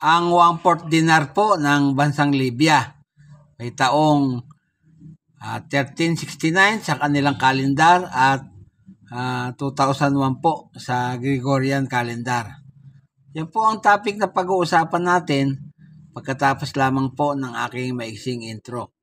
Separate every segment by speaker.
Speaker 1: ang 1/4 dinar po ng bansang Libya. May taong 1369 sa kanilang kalendar at 2001 po sa Gregorian calendar. Yan po ang topic na pag-uusapan natin pagkatapos lamang po ng aking maiksing intro.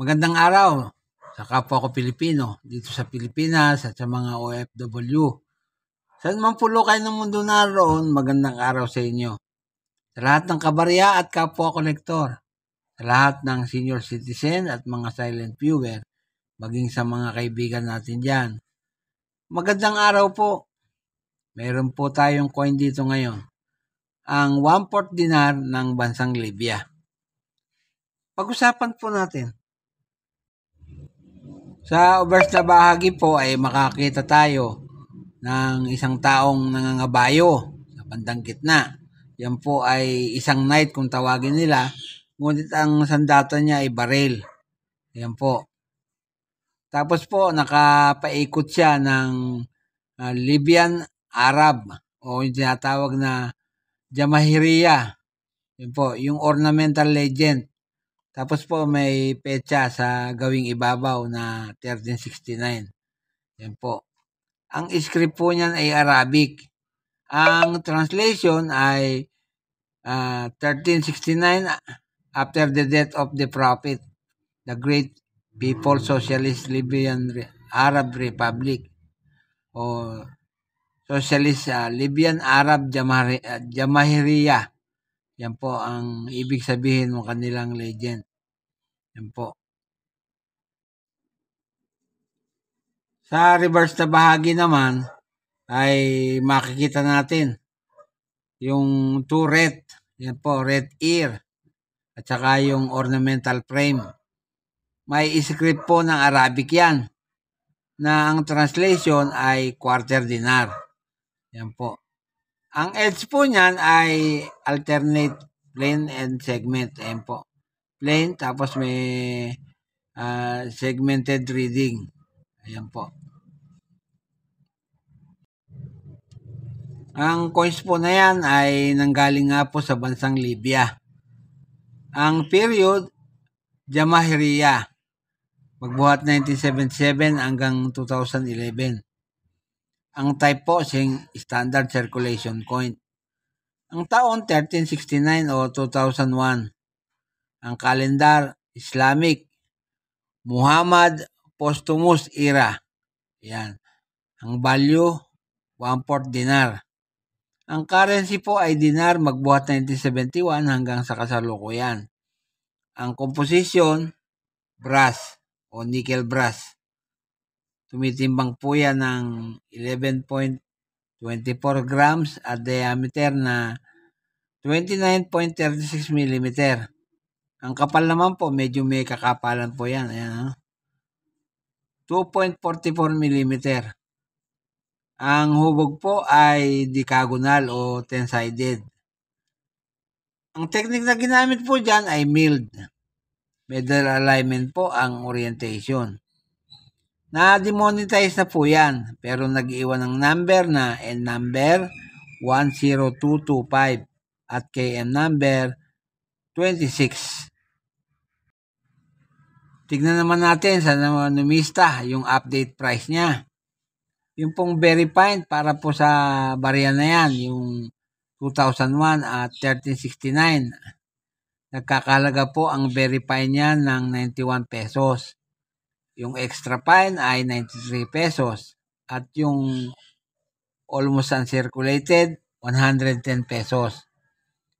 Speaker 1: Magandang araw sa kapwa ko Pilipino dito sa Pilipinas at sa mga OFW. Saan man pulo kayo ng mundo naroon, magandang araw sa inyo. Sa lahat ng kabarya at kapwa kolektor, sa lahat ng senior citizen at mga silent viewer, maging sa mga kaibigan natin dyan. Magandang araw po. Mayroon po tayong coin dito ngayon. Ang 1/4 dinar ng bansang Libya. Pag-usapan po natin. Sa obverse na bahagi po ay makakita tayo ng isang taong nangangabayo sa bandang gitna. Yan po ay isang knight kung tawagin nila, ngunit ang sandata niya ay baril. Yan po. Tapos po nakapaikot siya ng Libyan Arab o yung tinatawag na Jamahiriya. Yan po, yung ornamental legend. Tapos po may petsa sa gawing ibabaw na 1369. Yan po. Ang script po niyan ay Arabic. Ang translation ay 1369 after the death of the Prophet, the Great People's Socialist Libyan Arab Republic o Socialist Libyan Arab Jamahiriya. Yan po ang ibig sabihin ng kanilang legend. Yan po. Sa reverse na bahagi naman ay makikita natin yung turret. Yan po, red ear. At saka yung ornamental frame. May script po ng Arabic yan na ang translation ay quarter dinar. Yan po. Ang edge po niyan ay alternate plane and segment. Ayan po. Plane tapos may segmented reading. Ayan po. Ang coins po na yan ay nanggaling nga po sa bansang Libya. Ang period, Jamahiriya. Magbuhat 1977 hanggang 2011. Ang type po, standard circulation coin. Ang taon, 1369 o 2001. Ang kalendar, Islamic. Muhammad Posthumous era. Yan. Ang value, 1/4 dinar. Ang currency po ay dinar, magbuhat 1971 hanggang sa kasalukuyan. Ang composition, brass o nickel brass. Tumitimbang po yan ng 11.24 grams at diameter na 29.36 mm. Ang kapal naman po, medyo may kakapalan po yan. Ayan, 2.44 mm. Ang hubog po ay decagonal o 10-sided. Ang technique na ginamit po dyan ay milled. Middle alignment po ang orientation. Na-demonetize na po yan, pero nag-iwan ng number na N number 10225 at KM number 26. Tignan naman natin sa numista yung update price niya. Yung pong very fine para po sa barya na yan, yung 2001 at 1369. Nagkakalaga po ang very fine niya ng 91 pesos. Yung extra fine ay 93 pesos. At yung almost uncirculated, 110 pesos.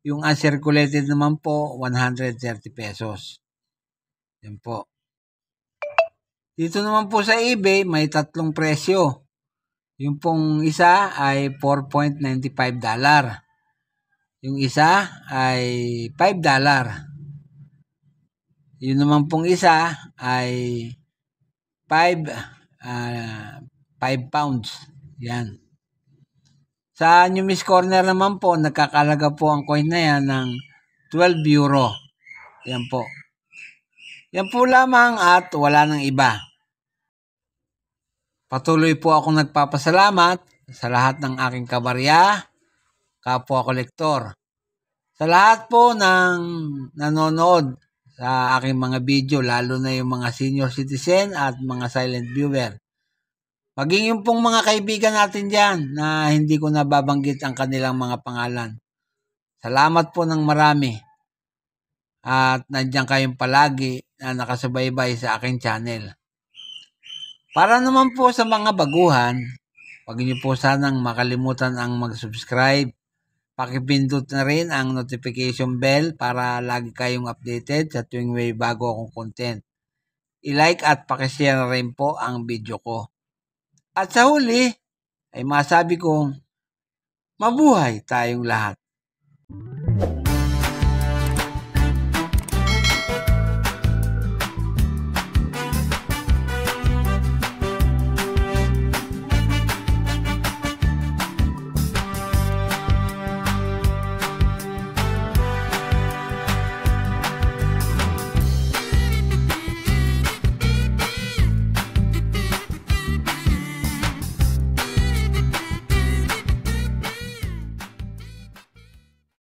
Speaker 1: Yung uncirculated naman po, 130 pesos. Yan po. Dito naman po sa eBay, may tatlong presyo. Yung pong isa ay $4.95. Yung isa ay $5. Yun naman pong isa ay 5 pounds. Yan. Sa New Miss Corner naman po, nagkakalaga po ang coin na yan ng 12 euro. Yan po. Yan po lamang at wala nang iba. Patuloy po akong nagpapasalamat sa lahat ng aking kabarya, kapwa kolektor. Sa lahat po ng nanonood sa aking mga video, lalo na yung mga senior citizen at mga silent viewer. Maging yung pong mga kaibigan natin dyan na hindi ko nababanggit ang kanilang mga pangalan. Salamat po ng marami. At nandiyan kayong palagi na nakasubaybay sa aking channel. Para naman po sa mga baguhan, huwag niyo po sanang makalimutan ang mag-subscribe. Pakipindot na rin ang notification bell para lagi kayong updated sa tuwing may bago akong content. I-like at pakishare na rin po ang video ko. At sa huli, ay masabi kong mabuhay tayong lahat.